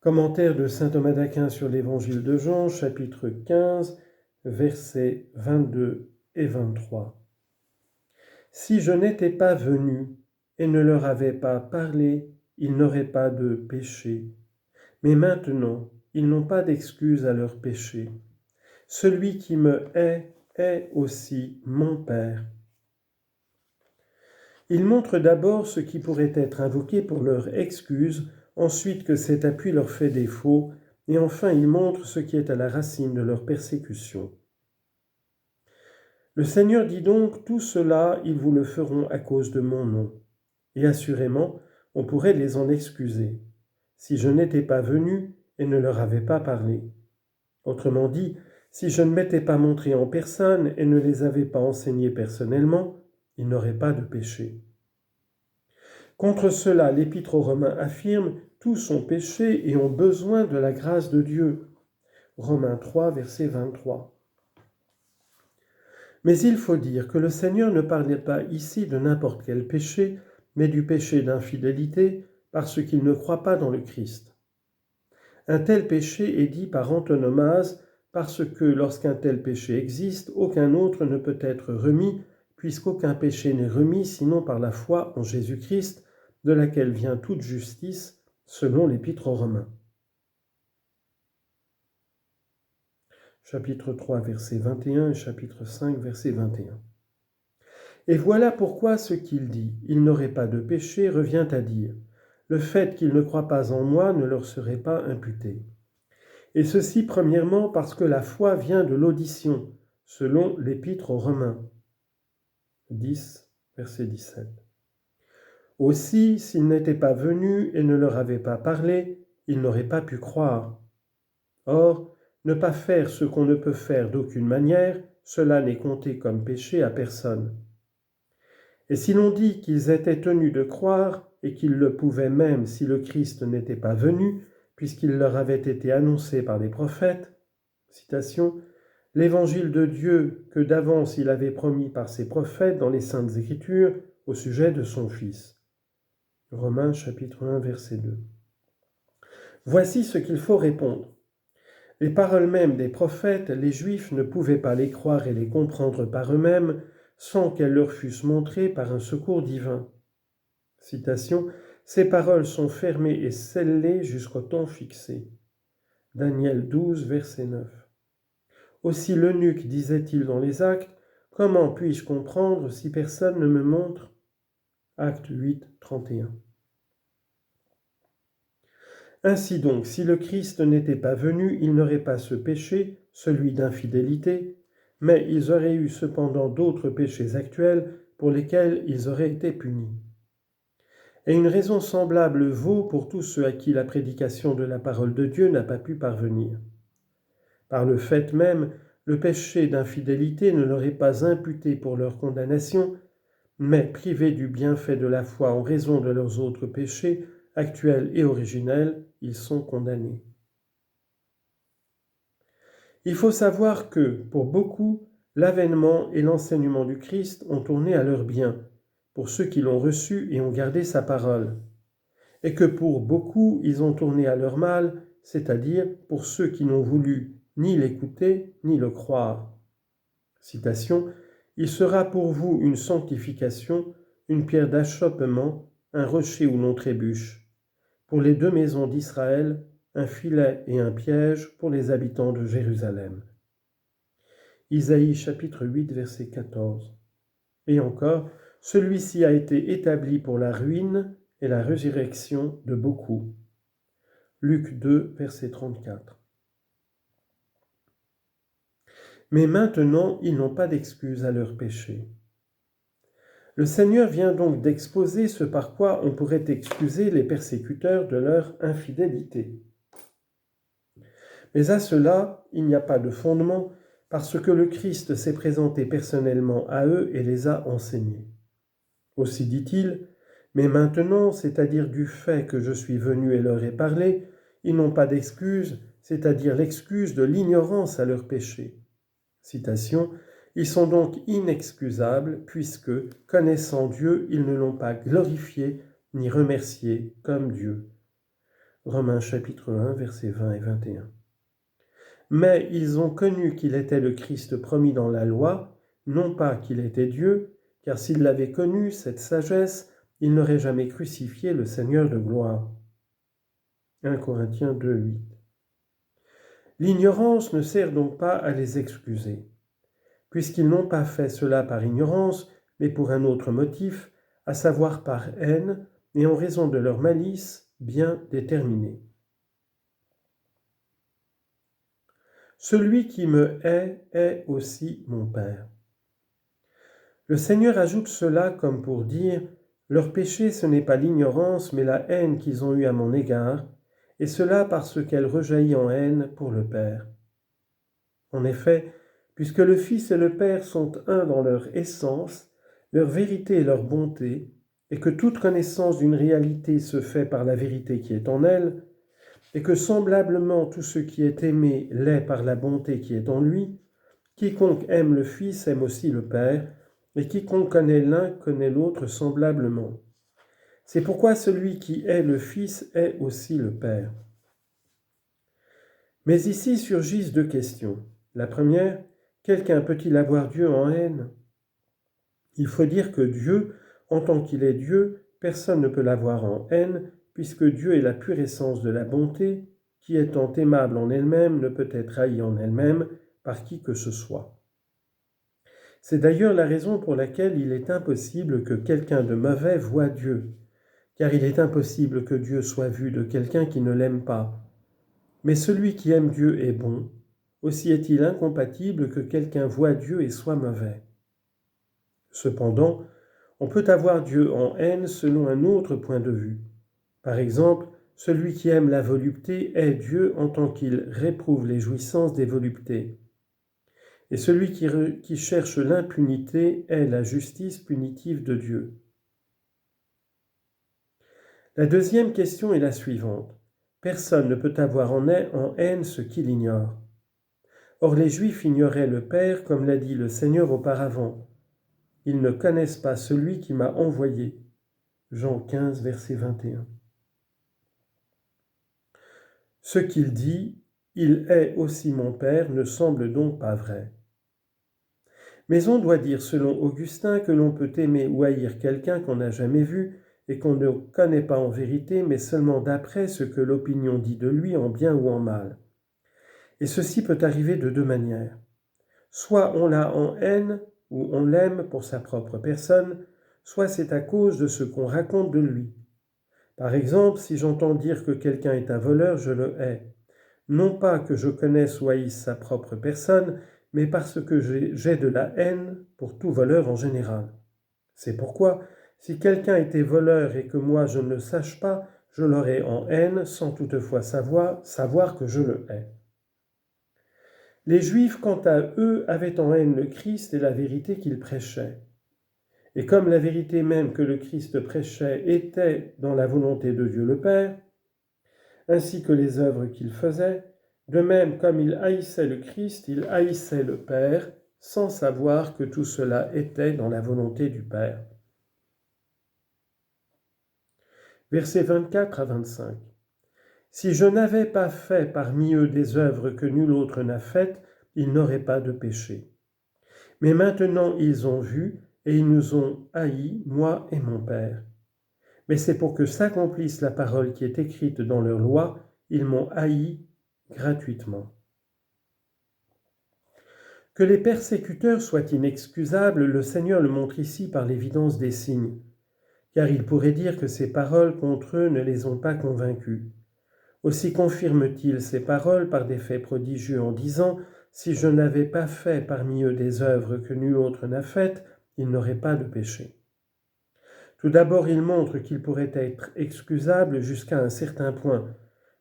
Commentaire de saint Thomas d'Aquin sur l'Évangile de Jean, chapitre 15, versets 22 et 23. Si je n'étais pas venu et ne leur avais pas parlé, ils n'auraient pas de péché. Mais maintenant, ils n'ont pas d'excuse à leur péché. Celui qui me hait est aussi mon Père. Il montre d'abord ce qui pourrait être invoqué pour leur excuse, ensuite que cet appui leur fait défaut, et enfin il montre ce qui est à la racine de leur persécution. Le Seigneur dit donc, tout cela, ils vous le feront à cause de mon nom. Et assurément, on pourrait les en excuser, si je n'étais pas venu et ne leur avais pas parlé. Autrement dit, si je ne m'étais pas montré en personne et ne les avais pas enseignés personnellement, ils n'auraient pas de péché. Contre cela, l'Épître aux Romains affirme « Tous ont péché et ont besoin de la grâce de Dieu ». Romains 3, verset 23. Mais il faut dire que le Seigneur ne parlait pas ici de n'importe quel péché, mais du péché d'infidélité, parce qu'il ne croit pas dans le Christ. Un tel péché est dit par antonomase parce que lorsqu'un tel péché existe, aucun autre ne peut être remis, puisqu'aucun péché n'est remis sinon par la foi en Jésus-Christ, de laquelle vient toute justice, selon l'Épître aux Romains. Chapitre 3, verset 21 et chapitre 5, verset 21. Et voilà pourquoi ce qu'il dit, « Il n'aurait pas de péché » revient à dire, « Le fait qu'ils ne croient pas en moi ne leur serait pas imputé. » Et ceci premièrement parce que la foi vient de l'audition, selon l'Épître aux Romains. 10, verset 17. Aussi, s'il n'était pas venu et ne leur avait pas parlé, ils n'auraient pas pu croire. Or, ne pas faire ce qu'on ne peut faire d'aucune manière, cela n'est compté comme péché à personne. Et si l'on dit qu'ils étaient tenus de croire, et qu'ils le pouvaient même si le Christ n'était pas venu, puisqu'il leur avait été annoncé par les prophètes, citation, « L'évangile de Dieu que d'avance il avait promis par ses prophètes dans les Saintes Écritures au sujet de son Fils. » Romains chapitre 1, verset 2. Voici ce qu'il faut répondre. Les paroles mêmes des prophètes, les Juifs ne pouvaient pas les croire et les comprendre par eux-mêmes sans qu'elles leur fussent montrées par un secours divin. Citation, « Ces paroles sont fermées et scellées jusqu'au temps fixé. » Daniel 12, verset 9. Aussi l'eunuque disait-il dans les Actes, « Comment puis-je comprendre si personne ne me montre ?» Acte 8, 31. Ainsi donc, si le Christ n'était pas venu, il n'aurait pas ce péché, celui d'infidélité, mais ils auraient eu cependant d'autres péchés actuels pour lesquels ils auraient été punis. Et une raison semblable vaut pour tous ceux à qui la prédication de la parole de Dieu n'a pas pu parvenir. Par le fait même, le péché d'infidélité ne leur est pas imputé pour leur condamnation, mais privés du bienfait de la foi en raison de leurs autres péchés, actuels et originels, ils sont condamnés. Il faut savoir que, pour beaucoup, l'avènement et l'enseignement du Christ ont tourné à leur bien, pour ceux qui l'ont reçu et ont gardé sa parole, et que pour beaucoup, ils ont tourné à leur mal, c'est-à-dire pour ceux qui n'ont voulu ni l'écouter ni le croire. Citation, « Il sera pour vous une sanctification, une pierre d'achoppement, un rocher où l'on trébuche. Pour les deux maisons d'Israël, un filet et un piège pour les habitants de Jérusalem. » Isaïe chapitre 8, verset 14. Et encore, celui-ci a été établi pour la ruine et la résurrection de beaucoup. Luc 2, verset 34. Mais maintenant, ils n'ont pas d'excuse à leur péché. Le Seigneur vient donc d'exposer ce par quoi on pourrait excuser les persécuteurs de leur infidélité. Mais à cela, il n'y a pas de fondement, parce que le Christ s'est présenté personnellement à eux et les a enseignés. Aussi dit-il, « Mais maintenant, c'est-à-dire du fait que je suis venu et leur ai parlé, ils n'ont pas d'excuse, c'est-à-dire l'excuse de l'ignorance à leur péché. » Citation, « Ils sont donc inexcusables, puisque, connaissant Dieu, ils ne l'ont pas glorifié ni remercié comme Dieu. » Romains chapitre 1, versets 20 et 21. Mais ils ont connu qu'il était le Christ promis dans la loi, non pas qu'il était Dieu, car s'ils l'avaient connu, cette sagesse, ils n'auraient jamais crucifié le Seigneur de gloire. 1 Corinthiens 2, 8. L'ignorance ne sert donc pas à les excuser. Puisqu'ils n'ont pas fait cela par ignorance, mais pour un autre motif, à savoir par haine, et en raison de leur malice bien déterminée. Celui qui me hait est aussi mon Père. Le Seigneur ajoute cela comme pour dire « Leur péché, ce n'est pas l'ignorance, mais la haine qu'ils ont eue à mon égard, et cela parce qu'elle rejaillit en haine pour le Père. » En effet, puisque le Fils et le Père sont un dans leur essence, leur vérité et leur bonté, et que toute connaissance d'une réalité se fait par la vérité qui est en elle, et que semblablement tout ce qui est aimé l'est par la bonté qui est en lui, quiconque aime le Fils aime aussi le Père, et quiconque connaît l'un connaît l'autre semblablement. C'est pourquoi celui qui est le Fils est aussi le Père. Mais ici surgissent deux questions. La première, quelqu'un peut-il avoir Dieu en haine ? Il faut dire que Dieu, en tant qu'il est Dieu, personne ne peut l'avoir en haine, puisque Dieu est la pure essence de la bonté, qui étant aimable en elle-même ne peut être haïe en elle-même par qui que ce soit. C'est d'ailleurs la raison pour laquelle il est impossible que quelqu'un de mauvais voie Dieu, car il est impossible que Dieu soit vu de quelqu'un qui ne l'aime pas. Mais celui qui aime Dieu est bon, aussi est-il incompatible que quelqu'un voie Dieu et soit mauvais. Cependant, on peut avoir Dieu en haine selon un autre point de vue. Par exemple, celui qui aime la volupté est Dieu en tant qu'il réprouve les jouissances des voluptés. Et celui qui cherche l'impunité est la justice punitive de Dieu. La deuxième question est la suivante. Personne ne peut avoir en haine ce qu'il ignore. Or les Juifs ignoraient le Père, comme l'a dit le Seigneur auparavant. Ils ne connaissent pas celui qui m'a envoyé. Jean 15, verset 21. Ce qu'il dit, il est aussi mon Père, ne semble donc pas vrai. Mais on doit dire, selon Augustin, que l'on peut aimer ou haïr quelqu'un qu'on n'a jamais vu et qu'on ne connaît pas en vérité, mais seulement d'après ce que l'opinion dit de lui en bien ou en mal. Et ceci peut arriver de deux manières. Soit on l'a en haine ou on l'aime pour sa propre personne, soit c'est à cause de ce qu'on raconte de lui. Par exemple, si j'entends dire que quelqu'un est un voleur, je le hais. Non pas que je connaisse ou haïsse sa propre personne, mais parce que j'ai de la haine pour tout voleur en général. C'est pourquoi, si quelqu'un était voleur et que moi je ne le sache pas, je l'aurais en haine sans toutefois savoir que je le hais. Les Juifs, quant à eux, avaient en haine le Christ et la vérité qu'il prêchait. Et comme la vérité même que le Christ prêchait était dans la volonté de Dieu le Père, ainsi que les œuvres qu'il faisait, de même comme il haïssait le Christ, il haïssait le Père, sans savoir que tout cela était dans la volonté du Père. Versets 24 à 25. Si je n'avais pas fait parmi eux des œuvres que nul autre n'a faites, ils n'auraient pas de péché. Mais maintenant ils ont vu et ils nous ont haïs, moi et mon Père. Mais c'est pour que s'accomplisse la parole qui est écrite dans leur loi, ils m'ont haï gratuitement. Que les persécuteurs soient inexcusables, le Seigneur le montre ici par l'évidence des signes, car il pourrait dire que ces paroles contre eux ne les ont pas convaincus. Aussi confirme-t-il ces paroles par des faits prodigieux en disant « Si je n'avais pas fait parmi eux des œuvres que nul autre n'a faites, ils n'auraient pas de péché. » Tout d'abord, il montre qu'ils pourraient être excusables jusqu'à un certain point,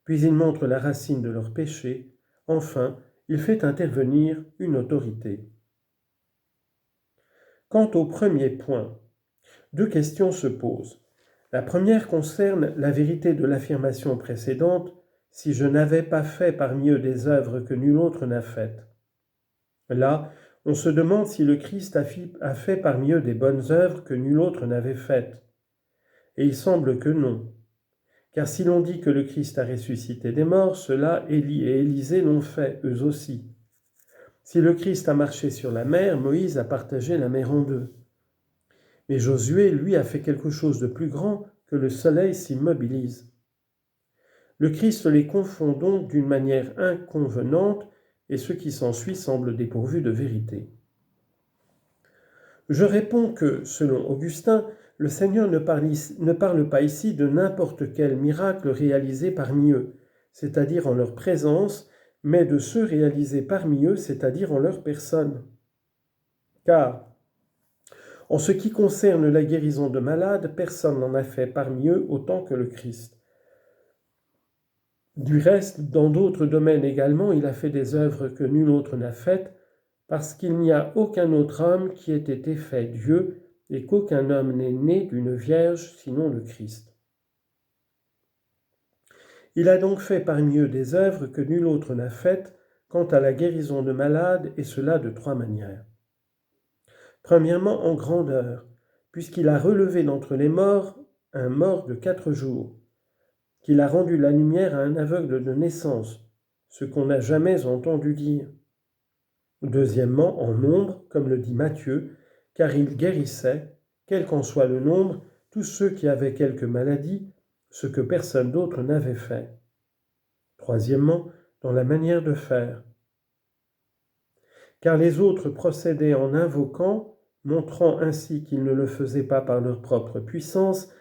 puis il montre la racine de leur péché. Enfin, il fait intervenir une autorité. Quant au premier point, deux questions se posent. La première concerne la vérité de l'affirmation précédente « Si je n'avais pas fait parmi eux des œuvres que nul autre n'a faites ». Là, on se demande si le Christ a fait parmi eux des bonnes œuvres que nul autre n'avait faites. Et il semble que non, Car si l'on dit que le Christ a ressuscité des morts, cela Élie et Élisée l'ont fait, eux aussi. Si le Christ a marché sur la mer, Moïse a partagé la mer en deux. Mais Josué, lui, a fait quelque chose de plus grand que le soleil s'immobilise. Le Christ les confond donc d'une manière inconvenante et ce qui s'ensuit semble dépourvu de vérité. Je réponds que, selon Augustin, le Seigneur ne parle pas ici de n'importe quel miracle réalisé parmi eux, c'est-à-dire en leur présence, mais de ceux réalisés parmi eux, c'est-à-dire en leur personne. Car, en ce qui concerne la guérison de malades, personne n'en a fait parmi eux autant que le Christ. Du reste, dans d'autres domaines également, il a fait des œuvres que nul autre n'a faites, parce qu'il n'y a aucun autre homme qui ait été fait Dieu, et qu'aucun homme n'est né d'une vierge, sinon le Christ. Il a donc fait parmi eux des œuvres que nul autre n'a faites quant à la guérison de malades, et cela de 3 manières. Premièrement, en grandeur, puisqu'il a relevé d'entre les morts un mort de 4 jours, qu'il a rendu la lumière à un aveugle de naissance, ce qu'on n'a jamais entendu dire. Deuxièmement, en nombre, comme le dit Matthieu, car il guérissait, quel qu'en soit le nombre, tous ceux qui avaient quelque maladie, ce que personne d'autre n'avait fait. Troisièmement, dans la manière de faire. Car les autres procédaient en invoquant, montrant ainsi qu'ils ne le faisaient pas par leur propre puissance,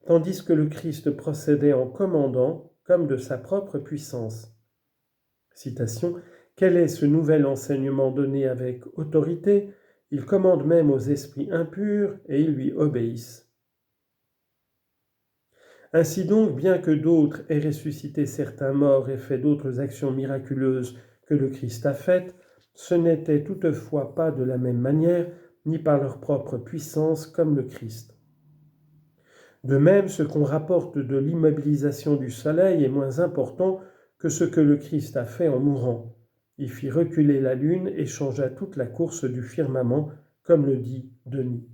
tandis que le Christ procédait en commandant, comme de sa propre puissance. Citation. Quel est ce nouvel enseignement donné avec autorité ? Il commande même aux esprits impurs et ils lui obéissent. Ainsi donc, bien que d'autres aient ressuscité certains morts et fait d'autres actions miraculeuses que le Christ a faites, ce n'était toutefois pas de la même manière, ni par leur propre puissance comme le Christ. De même, ce qu'on rapporte de l'immobilisation du soleil est moins important que ce que le Christ a fait en mourant. Il fit reculer la lune et changea toute la course du firmament, comme le dit Denis.